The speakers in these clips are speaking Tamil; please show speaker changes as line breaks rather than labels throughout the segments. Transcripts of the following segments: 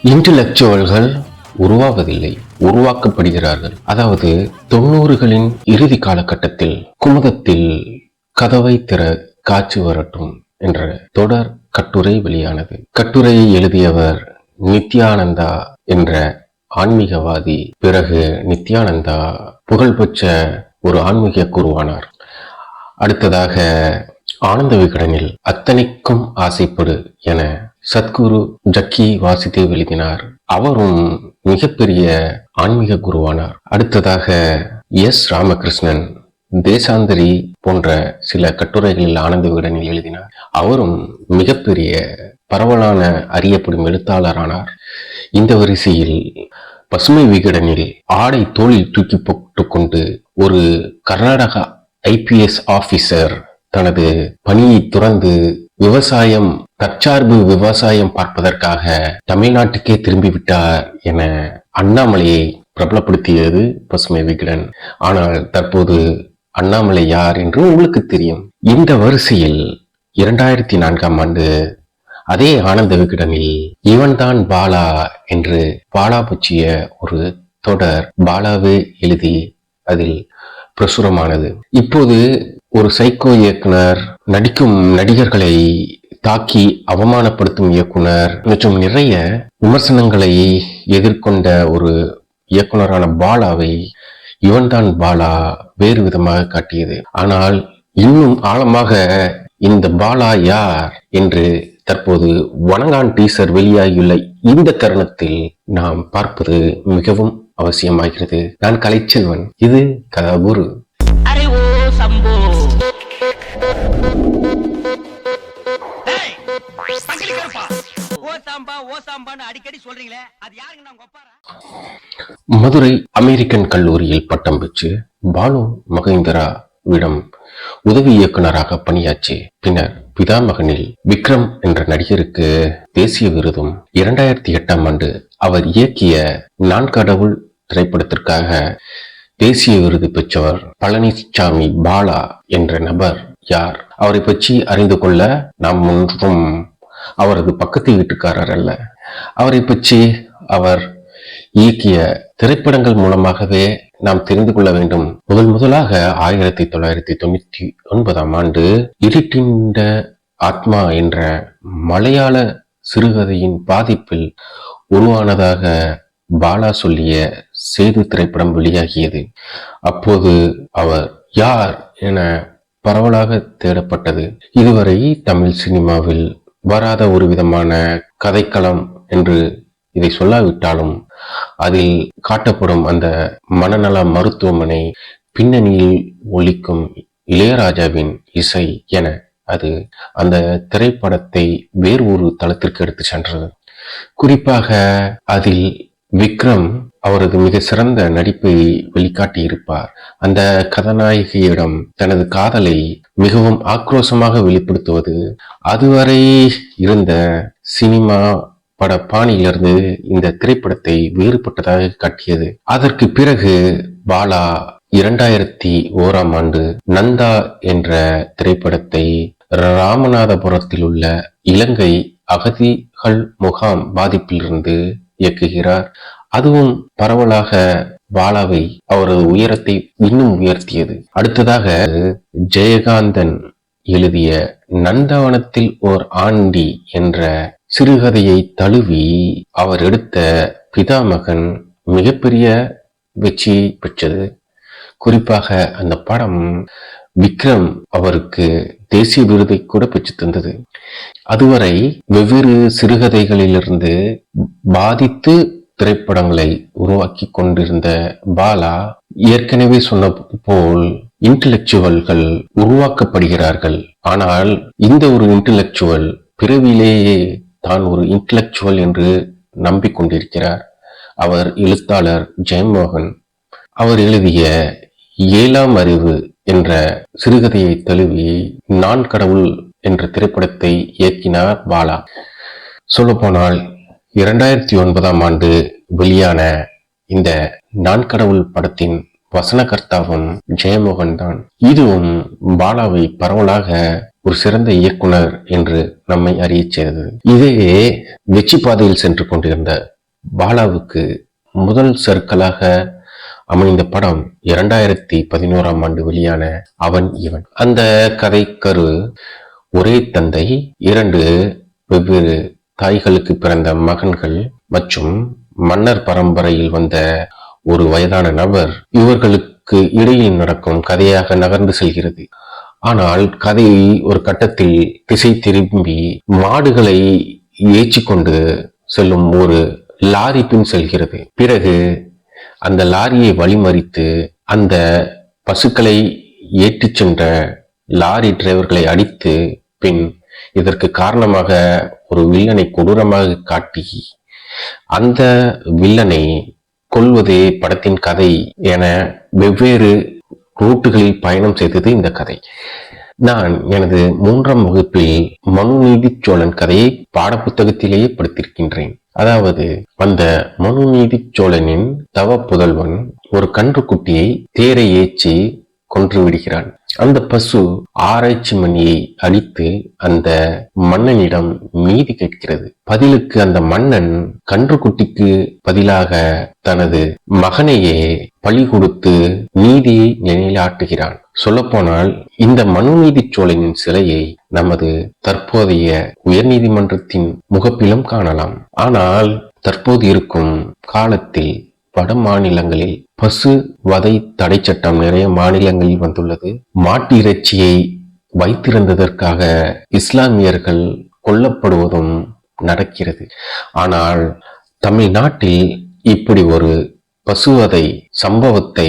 இன்டலெக்சுவல்கள் உருவாவதில்லை, உருவாக்கப்படுகிறார்கள். அதாவது 90களின் இறுதி காலகட்டத்தில் குமுதத்தில் கதவை திற காட்சி வரட்டும் என்ற தொடர் கட்டுரை வெளியானது. கட்டுரையை எழுதியவர் நித்யானந்தா என்ற ஆன்மீகவாதி. பிறகு நித்யானந்தா புகழ்பெற்ற ஒரு ஆன்மீக குருவானார். அடுத்ததாக ஆனந்த விகடனில் அத்தனைக்கும் ஆசைப்படு என சத்குரு ஜக்கி வாசுதேவ் எழுதினார். அவரும் மிகப்பெரிய ஆன்மீக குருவானார். அடுத்ததாக எஸ் ராமகிருஷ்ணன் தேசாந்தரி போன்ற சில கட்டுரைகளில் ஆனந்த விகடனில் எழுதினார். அவரும் மிகப்பெரிய பரவலான அறியப்படும் எழுத்தாளரானார். இந்த வரிசையில் பசுமை விகடனில் ஆடை தோளில் தூக்கி போட்டுக்கொண்டு ஒரு கர்நாடகா IPS ஆபீசர் தனது பணியை துறந்து தற்சார்பு விவசாயம் பார்ப்பதற்காக தமிழ்நாட்டுக்கே திரும்பிவிட்டார் என அண்ணாமலையை பிரபலப்படுத்தியது பசுமை விகடன். ஆனால் தற்போது அண்ணாமலை யார் என்று உங்களுக்கு தெரியும். இந்த வரிசையில் 2004ஆம் ஆண்டு அதே ஆனந்த விகடனில் இவன்தான் பாலா என்று பாலா பற்றிய ஒரு தொடர் பாலாவே எழுதி அதில் பிரசுரமானது. இப்போது ஒரு சைக்கோ இயக்குனர், நடிக்கும் நடிகர்களை தாக்கி அவமானப்படுத்தும் இயக்குனர் மற்றும் நிறைய விமர்சனங்களை எதிர்கொண்ட ஒரு இயக்குனரான பாலாவை இவன்தான் பாலா வேறு விதமாக காட்டியது. ஆனால் இன்னும் ஆழமாக இந்த பாலா யார் என்று தற்போது வணங்கான் டீசர் வெளியாகியுள்ள இந்த தருணத்தில் நாம் பார்ப்பது மிகவும் அவசியமாகிறது. நான் கலைச்செல்வன், இது கதாகுரு. மதுரை அமெரிக்கன் கல்லூரியில் பட்டம் பெற்று பாலு மகேந்திராவிடம் உதவி இயக்குனராக பணியாற்றி பின்னர் பிதாமகனில் விக்ரம் என்ற நடிகருக்கு தேசிய விருதும் 2008ஆம் ஆண்டு அவர் இயக்கிய நான் கடவுள் திரைப்படத்திற்காக தேசிய விருது பெற்றவர் பழனிசாமி. பாலா என்ற நபர் யார்? அவரை பற்றி அறிந்து கொள்ள நாம் ஒன்றும் அவரது பக்கத்து வீட்டுக்காரர் அல்ல. அவரை பற்றி அவர் இயக்கிய திரைப்படங்கள் மூலமாகவே நாம் தெரிந்து கொள்ள வேண்டும். முதலாக 1999ஆம் ஆண்டு இருட்டின்ற ஆத்மா என்ற மலையாள சிறுகதையின் பாதிப்பில் உருவானதாக பாலா சொல்லிய சேது திரைப்படம் வெளியாகியது. அப்போது அவர் யார் என பரவலாக தேடப்பட்டது. இதுவரை தமிழ் சினிமாவில் வராத ஒரு விதமான கதைக்களம் என்று இதை சொல்லாவிட்டாலும் அதில் காட்டப்படும் அந்த மனநல மருத்துவமனை, பின்னணியில் ஒலிக்கும் இளையராஜாவின் இசை என அது அந்த திரைப்படத்தை வேறு ஒரு தளத்திற்கு எடுத்து சென்றது. குறிப்பாக அதில் விக்ரம் அவரது மிக சிறந்த நடிப்பை வெளிக்காட்டி இருப்பார். அந்த கதாநாயகியிடம் தனது காதலை மிகவும் ஆக்ரோஷமாக வெளிப்படுத்துவது அதுவரை இருந்த சினிமா பட பாணியிலிருந்து இந்த திரைப்படத்தை வேறுபட்டதாக காட்டியது. அதற்கு பிறகு பாலா 2001ஆம் ஆண்டு நந்தா என்ற திரைப்படத்தை ராமநாதபுரத்தில் உள்ள இலங்கை அகதிகள் முகாம் பாதிப்பிலிருந்து இயக்குகிறார். அதுவும் பரவலாக பாலாவை அவரது உயரத்தை இன்னும் உயர்த்தியது. அடுத்ததாக ஜெயகாந்தன் எழுதிய நந்தவனத்தில் ஓர் ஆண்டி என்ற சிறுகதையை தழுவி அவர் எடுத்த பிதாமகன் மிகப்பெரிய வெற்றியை பெற்றது. குறிப்பாக அந்த படம் விக்ரம் அவருக்கு தேசிய விருதை கூட பெற்று தந்தது. அதுவரை வெவ்வேறு சிறுகதைகளிலிருந்து பாதித்து திரைப்படங்களை உருவாக்கி கொண்டிருந்த பாலா ஏற்கனவே சொன்ன போல் இன்டலெக்சுவல்கள் உருவாக்கப்படுகிறார்கள். ஆனால் இந்த ஒரு இன்டலெக்சுவல் பிறவிலேயே தான் ஒரு இன்டலெக்சுவல் என்று நம்பிக்கொண்டிருக்கிறார். அவர் எழுத்தாளர் ஜெயமோகன். அவர் எழுதிய 7ஆம் அறிவு என்ற சிறுகதையை தழுவி நான் கடவுள் என்ற திரைப்படத்தை இயக்கினார் பாலா. சொல்லப்போனால் 2009ஆம் ஆண்டு வெளியான இந்த நான் கடவுள் படத்தின் வசனகர்த்தாவும் ஜெயமோகன் தான். இதுவும் பாலாவை பரவலாக ஒரு சிறந்த இயக்குனர் என்று நம்மை அறியச் செய்தது. இதே வெற்றி பாதையில் சென்று கொண்டிருந்த பாலாவுக்கு முதல் சறுக்கலாக அமைந்த படம் 2011ஆம் ஆண்டு வெளியான அவன் இவன். அந்த கதை கரு ஒரே தந்தை, 2 வெவ்வேறு தாய்களுக்கு பிறந்த மகன்கள் மற்றும் மன்னர் பரம்பரையில் வந்த ஒரு வயதான நபர், இவர்களுக்கு இடையில் நடக்கும் கதையாக நகர்ந்து செல்கிறது. ஆனால் கதை ஒரு கட்டத்தில் திசை திரும்பி மாடுகளை ஏற்றி கொண்டு செல்லும் ஒரு லாரி பின் செல்கிறது. பிறகு அந்த லாரியை வழிமறித்து அந்த பசுக்களை ஏற்றிச் சென்ற லாரி டிரைவர்களை அடித்து பின் இதற்கு காரணமாக ஒரு வில்லனை கொடூரமாக காட்டி அந்த வில்லனை கொல்வதே படத்தின் கதை என வெவ்வேறு ரூட்டுகளில் பயணம் செய்தது இந்த கதை. நான் எனது 3ஆம் வகுப்பில் மனுநீதி சோழன் கதையை பாடப்புத்தகத்திலேயே படித்திருக்கின்றேன். அதாவது அந்த மனுநீதி சோழனின் தவ புதல்வன் ஒரு கன்றுக்குட்டியை தேரை ஏற்றி கொன்று விடுகிறான். அந்த பசு ஆராய்ச்சி மணியை அடித்து அந்த மன்னனிடம் நீதி கேட்கிறது. பதிலுக்கு அந்த மன்னன் கன்றுக்குட்டிக்கு பதிலாக தனது மகனையே பழி கொடுத்து நீதியை நிலைநாட்டுகிறான். சொல்லப்போனால் இந்த மனுநீதி சோழனின் சிலையை நமது தற்போதைய உயர்நீதிமன்றத்தின் முகப்பிலும் காணலாம். ஆனால் தற்போது இருக்கும் காலத்தில் வட மாநிலங்களில் பசு வதை தடை சட்டம் நிறைய மாநிலங்களில் வந்துள்ளது. மாட்டு இறைச்சியை வைத்திருந்ததற்காக இஸ்லாமியர்கள் கொல்லப்படுவதும் நடக்கிறது. ஆனால் தமிழ்நாட்டில் இப்படி ஒரு பசுவதை சம்பவத்தை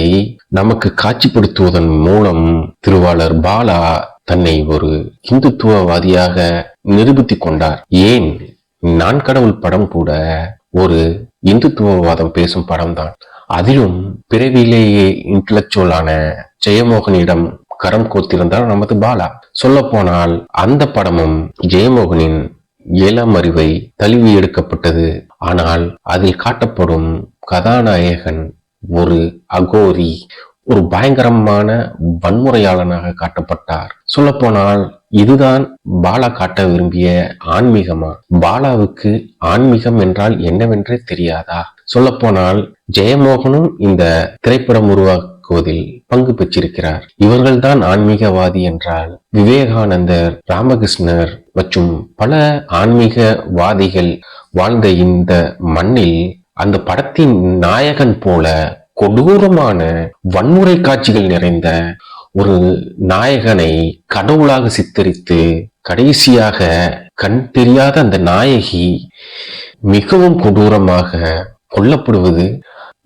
நமக்கு காட்சிப்படுத்துவதன் மூலம் திருவாளர் பாலா தன்னை ஒரு இந்துத்துவவாதியாக நிரூபித்துக் கொண்டார். ஏன், நான் கடவுள் படம் கூட ஒரு இந்துத்துவவாதம் பேசும் படம் தான். அதிலும் பிறவிலேயே இன்டலெக்சுவலான ஜெயமோகனிடம் கரம் கோர்த்திருந்தார் நமது பாலா. சொல்ல போனால் அந்த படமும் ஜெயமோகனின் 7ஆம் அறிவை தழுவி எடுக்கப்பட்டது. ஆனால் அதில் காட்டப்படும் கதாநாயகன் ஒரு அகோரி, ஒரு பயங்கரமான வன்முறையாளனாக காட்டப்பட்டார். சொல்ல போனால் இதுதான் பாலா காட்ட விரும்பிய ஆன்மீகமா? பாலாவுக்கு ஆன்மீகம் என்றால் என்னவென்றே தெரியாதா? சொல்ல போனால் ஜெயமோகனும் இந்த திரைப்படம் உருவாக்குவதில் பங்கு பெற்றிருக்கிறார். இவர்கள்தான் ஆன்மீகவாதி என்றால் விவேகானந்தர், ராமகிருஷ்ணர் மற்றும் பல ஆன்மீகவாதிகள் வாழ்ந்த இந்த மண்ணில் அந்த படத்தின் நாயகன் போல கொடூரமான வன்முறை காட்சிகள் நிறைந்த ஒரு நாயகனை கடவுளாக சித்தரித்து கடைசியாக கண் தெரியாத அந்த நாயகி மிகவும் கொடூரமாக கொல்லப்படுவது,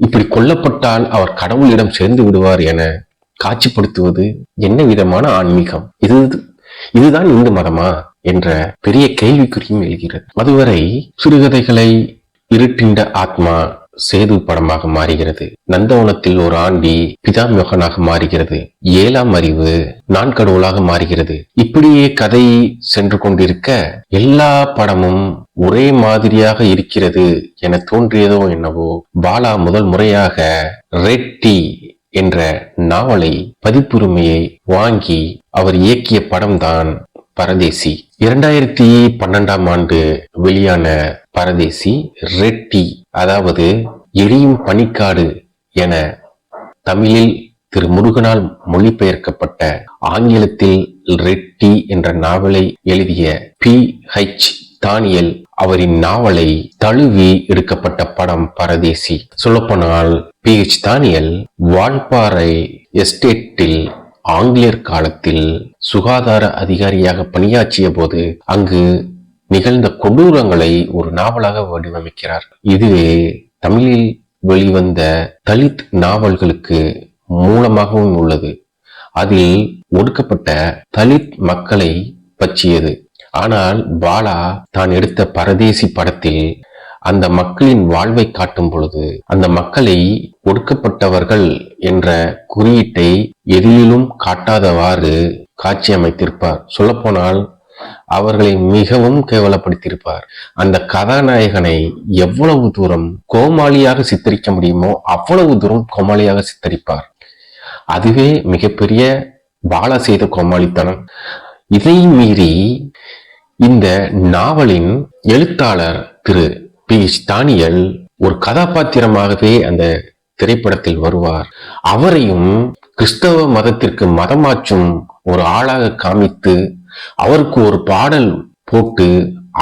இப்படி கொல்லப்பட்டால் அவர் கடவுளிடம் சேர்ந்து விடுவார் என காட்சிப்படுத்துவது என்ன விதமான ஆன்மீகம்? இதுதான் இந்து மதமா என்ற பெரிய கேள்விக்குறியும் எழுகிறது. அதுவரை சிறுகதைகளை இருட்டின்ற ஆத்மா சேது படமாக மாறுகிறது. நந்தவனத்தில் ஒரு ஆண்டி பிதாமகனாக மாறுகிறது. 7ஆம் அறிவு நான் கடவுளாக மாறுகிறது. இப்படியே கதை சென்று கொண்டிருக்க எல்லா படமும் ஒரே மாதிரியாக இருக்கிறது என தோன்றியதோ என்னவோ, பாலா முதல் முறையாக ரெட் டீ என்ற நாவலை பதிப்புரிமையை வாங்கி அவர் இயக்கிய படம்தான் பரதேசி. 2012ஆம் ஆண்டு வெளியான பரதேசி ரெட் டீ, அதாவது எரியும் பனிக்காடு என தமிழில் திரு முருகனால் மொழிபெயர்க்கப்பட்ட ஆங்கிலத்தில் ரெட் டீ என்ற நாவலை எழுதிய PH தானியல் அவரின் நாவலை தழுவி எடுக்கப்பட்ட படம் பரதேசி. சொல்லப்போனால் PH தானியல் வால்பாறை எஸ்டேட்டில் ஆங்கிலேயர் காலத்தில் சுகாதார அதிகாரியாக பணியாற்றிய போது அங்கு நிகழ்ந்த கொடூரங்களை ஒரு நாவலாக வடிவமைக்கிறார். இதுவே தமிழில் வெளிவந்த தலித் நாவல்களுக்கு மூலமாகவும் உள்ளது. அதில் ஒடுக்கப்பட்ட தலித் மக்களை பற்றியது. ஆனால் பாலா தான் எடுத்த பரதேசி படத்தில் அந்த மக்களின் வாழ்வை காட்டும் பொழுது அந்த மக்களை ஒடுக்கப்பட்டவர்கள் என்ற குறியீட்டை எதிலும் காட்டாதவாறு காட்சி அமைத்திருப்பார். சொல்லப்போனால் அவர்களை மிகவும் கேவலப்படுத்தியிருப்பார். அந்த கதாநாயகனை எவ்வளவு தூரம் கோமாளியாக சித்தரிக்க முடியுமோ அவ்வளவு தூரம் கோமாளியாக சித்தரிப்பார். அதுவே மிகப்பெரிய பாலா செய்த கோமாளித்தனம். இதை மீறி இந்த நாவலின் எழுத்தாளர் திரு பி.எச். தானியல் ஒரு கதாபாத்திரமாகவே அந்த திரைப்படத்தில் வருவார். அவரையும் கிறிஸ்தவ மதத்திற்கு மதமாற்றும் ஒரு ஆளாக காமித்து அவருக்கு ஒரு பாடல் போட்டு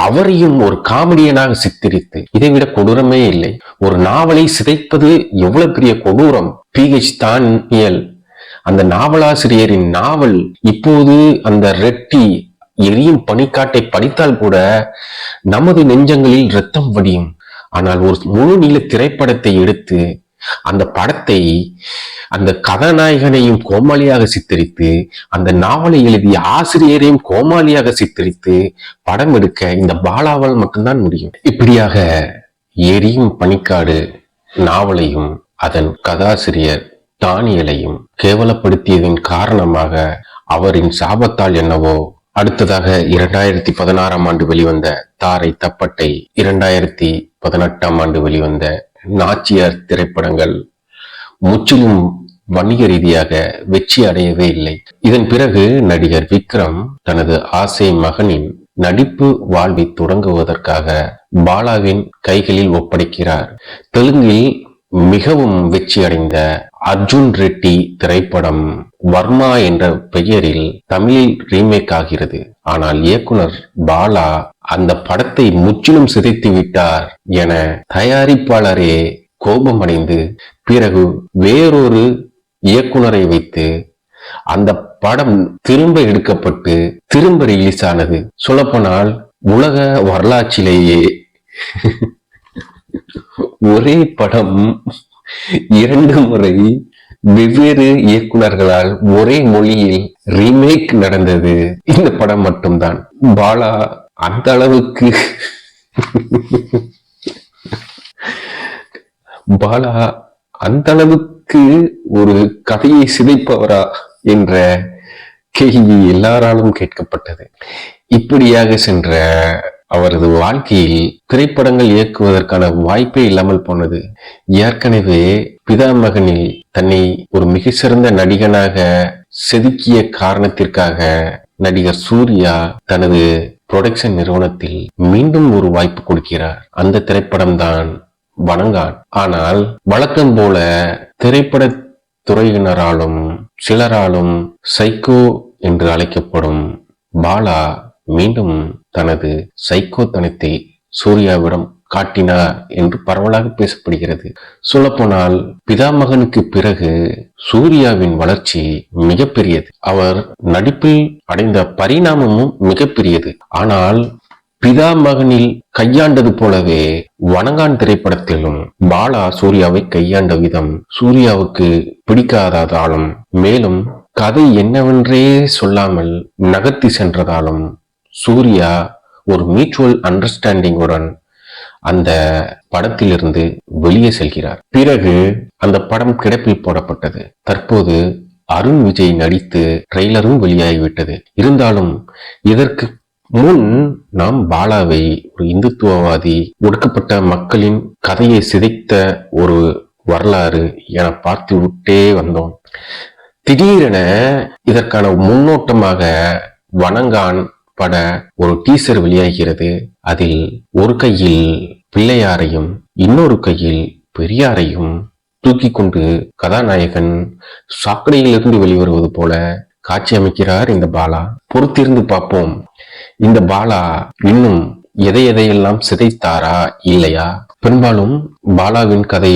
அவரையும் ஒரு காமெடியனாக சித்தரித்து, இதைவிட கொடூரமே இல்லை. ஒரு நாவலை சிதைப்பது எவ்வளவு பெரிய கொடூரம். பி.எச். தானியல் அந்த நாவலாசிரியரின் நாவல் இப்போது அந்த ரெட்டி எரியும் பனிக்காட்டை படித்தால் கூட நமது நெஞ்சங்களில் இரத்தம் வடியும். ஆனால் ஒரு முழு நீள திரைப்படத்தை எடுத்து அந்த படத்தை அந்த கதாநாயகனையும் கோமாளியாக சித்தரித்து அந்த நாவலை எழுதிய ஆசிரியரையும் கோமாளியாக சித்தரித்து படம் எடுக்க இந்த பாலாவால் மட்டும்தான் முடியும். இப்படியாக எரியும் பனிக்காடு நாவலையும் அதன் கதாசிரியர் தானியலையும் கேவலப்படுத்தியதன் காரணமாக அவரின் சாபத்தால் என்னவோ அடுத்ததாக 2016 ஆண்டு வெளிவந்த தாரை தப்பட்டை, 2018 வெளிவந்த நாச்சியார் திரைப்படங்கள் முற்றிலும் வணிக ரீதியாக வெற்றி அடையவே இல்லை. இதன் பிறகு நடிகர் விக்ரம் தனது ஆசை மகனின் நடிப்பு வாழ்வை தொடங்குவதற்காக பாலாவின் கைகளில் ஒப்படைக்கிறார். தெலுங்கில் மிகவும் வெற்றி அடைந்த அர்ஜுன் ரெட்டி திரைப்படம் வர்மா என்ற பெயரில் தமிழில் ரீமேக் ஆகிறது. ஆனால் இயக்குனர் பாலா அந்த படத்தை முற்றிலும் சிதைத்து விட்டார் என தயாரிப்பாளரே கோபமடைந்து பிறகு வேறொரு இயக்குனரை வைத்து அந்த படம் திரும்ப எடுக்கப்பட்டு திரும்ப ரிலீஸ் ஆனது. சொல்லப்போனால் உலக வரலாற்றிலேயே ஒரே படம் 2 முறை வெவ்வேறு இயக்குனர்களால் ஒரே மொழியில் ரீமேக் நடந்தது இந்த படம் மட்டும்தான். பாலா அந்த அளவுக்கு ஒரு கதையை சிதைப்பவரா என்ற கேள்வி எல்லாராலும் கேட்கப்பட்டது. இப்படியாக சென்ற அவரது வாழ்க்கையில் திரைப்படங்கள் இயக்குவதற்கான வாய்ப்பே இல்லாமல் போனது. ஏற்கனவே பிதாமகனில் தன்னை ஒரு மிக சிறந்த நடிகனாக செதுக்கிய காரணத்திற்காக நடிகர் சூர்யா தனது புரொடக்ஷன் நிறுவனத்தில் மீண்டும் ஒரு வாய்ப்பு கொடுக்கிறார். அந்த திரைப்படம் தான் வணங்கான். ஆனால் வழக்கம் போல திரைப்பட துறையினராலும் சிலராலும் சைக்கோ என்று அழைக்கப்படும் பாலா மீண்டும் தனது சைக்கோத்தனத்தை சூர்யாவிடம் காட்டினார் என்று பரவலாக பேசப்படுகிறது. சொல்லப்போனால் பிதாமகனுக்கு பிறகு சூர்யாவின் வளர்ச்சி மிகப்பெரியது. அவர் நடிப்பில் அடைந்த பரிணாமமும் மிகப்பெரியது. ஆனால் பிதாமகனில் கையாண்டது போலவே வணங்கான் திரைப்படத்திலும் பாலா சூர்யாவை கையாண்ட விதம் சூர்யாவுக்கு பிடிக்காததாலும் மேலும் கதை என்னவென்றே சொல்லாமல் நகர்த்தி சென்றதாலும் சூர்யா ஒரு மியூச்சுவல் அண்டர்ஸ்டாண்டிங்குடன் அந்த படத்திலிருந்து வெளியே செல்கிறார். பிறகு அந்த படம் கிடப்பில் போடப்பட்டது. தற்போது அருண் விஜய் நடித்து ட்ரெய்லரும் வெளியாகிவிட்டது. இருந்தாலும் இதற்கு முன் நாம் பாலாவை ஒரு இந்துத்துவவாதி, ஒடுக்கப்பட்ட மக்களின் கதையை சிதைத்த ஒரு வரலாறு என பார்த்து விட்டே வந்தோம். திடீரென இதற்கான முன்னோட்டமாக வணங்கான் பட ஒரு டீசர் வெளியாகிறது. அதில் ஒரு கையில் பிள்ளையாரையும் இன்னொரு கையில் பெரியாரையும் தூக்கி கொண்டு கதாநாயகன் சாக்கடையிலிருந்து வெளிவருவது போல காட்சி அமைக்கிறார் இந்த பாலா. பொறுத்திருந்து பார்ப்போம், இந்த பாலா இன்னும் எதையெல்லாம் சிதைத்தாரா இல்லையா? பெரும்பாலும் பாலாவின் கதை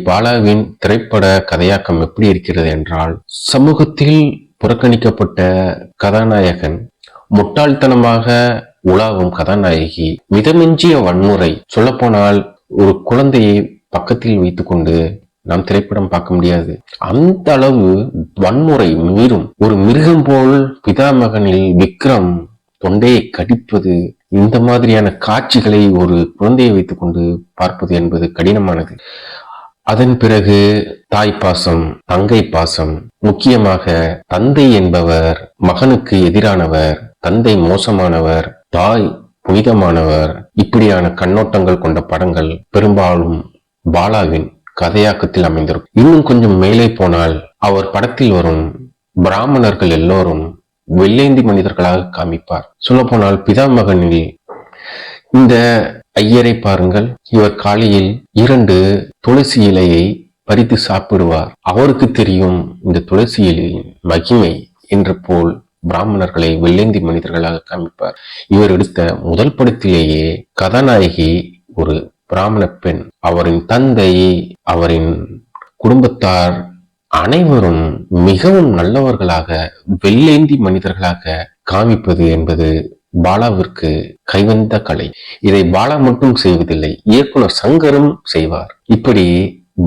பாலாவின் திரைப்பட கதையாக்கம் எப்படி இருக்கிறது என்றால், சமூகத்தில் புறக்கணிக்கப்பட்ட கதாநாயகன், முட்டாள்தனமாக உலாவும் கதாநாயகி, மிதமிஞ்சிய வன்முறை. சொல்லப்போனால் ஒரு குழந்தையை பக்கத்தில் வைத்துக்கொண்டு நாம் திரைப்படம் பார்க்க முடியாது. அந்த அளவு வன்முறை மீறும். ஒரு மிருகம் போல் பிதாமகனில் விக்ரம் தொண்டையை கடிப்பது, இந்த மாதிரியான காட்சிகளை ஒரு குழந்தையை வைத்துக் கொண்டு பார்ப்பது என்பது கடினமானது. அதன் பிறகு தாய் பாசம், தங்கை பாசம், முக்கியமாக தந்தை என்பவர் மகனுக்கு எதிரானவர், தந்தை மோசமானவர், தாய் புனிதமானவர், இப்படியான கண்ணோட்டங்கள் கொண்ட படங்கள் பெரும்பாலும் பாலாவின் கதையாக்கத்தில் அமைந்திருக்கும். இன்னும் கொஞ்சம் மேலே போனால் அவர் படத்தில் வரும் பிராமணர்கள் எல்லோரும் வெள்ளேந்தி மனிதர்களாக காமிப்பார். சொல்லப்போனால் பிதாமகனில் இந்த ஐயரை பாருங்கள். இவர் காலையில் 2 துளசி இலையை பறித்து சாப்பிடுவார். அவருக்கு தெரியும் இந்த துளசி இலையின் மகிமை என்று போல் பிராமணர்களை வெள்ளேந்தி மனிதர்களாக காமிப்பார். இவர் எடுத்த முதல் படத்திலேயே கதாநாயகி ஒரு பிராமண பெண். அவரின் தந்தை, அவரின் குடும்பத்தார் அனைவரும் மிகவும் நல்லவர்களாக வெள்ளேந்தி மனிதர்களாக காமிப்பது என்பது பாலாவிற்கு கைவந்த கலை. இதை பாலா மட்டும் செய்வதில்லை, இயக்குனர் சங்கரும் செய்வார். இப்படி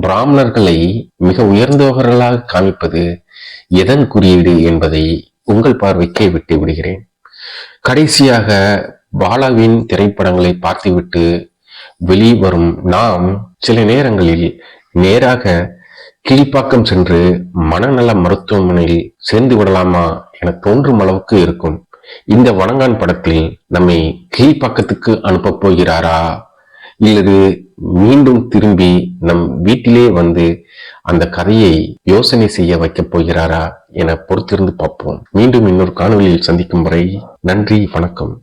பிராமணர்களை மிக உயர்ந்தவர்களாக காமிப்பது எதன் குறியீடு என்பதை உங்கள் பார்வைக்கே விட்டு விடுகிறேன். கடைசியாக பாலாவின் திரைப்படங்களை பார்த்துவிட்டு வெளிவரும் நாம் சில நேரங்களில் நேராக கீழ்ப்பாக்கம் சென்று மனநல மருத்துவமனையில் சேர்ந்து விடலாமா என தோன்றும் அளவுக்கு இருக்கும். இந்த வணங்கான் படத்தில் நம்மை கீழ்ப்பாக்கத்துக்கு அனுப்ப போகிறாரா, இல்லது மீண்டும் திரும்பி நம் வீட்டிலே வந்து அந்த கதையை யோசனை செய்ய வைக்கப் போகிறாரா என பொறுத்திருந்து பார்ப்போம். மீண்டும் இன்னொரு காணொலியில் சந்திக்கும் வரை நன்றி, வணக்கம்.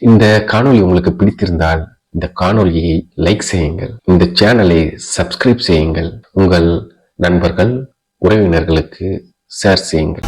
இந்த காணொலி உங்களுக்கு பிடித்திருந்தால் இந்த காணொலியை லைக் செய்யுங்கள், இந்த சேனலை சப்ஸ்கிரைப் செய்யுங்கள், உங்கள் நண்பர்கள் உறவினர்களுக்கு ஷேர் செய்யுங்கள்.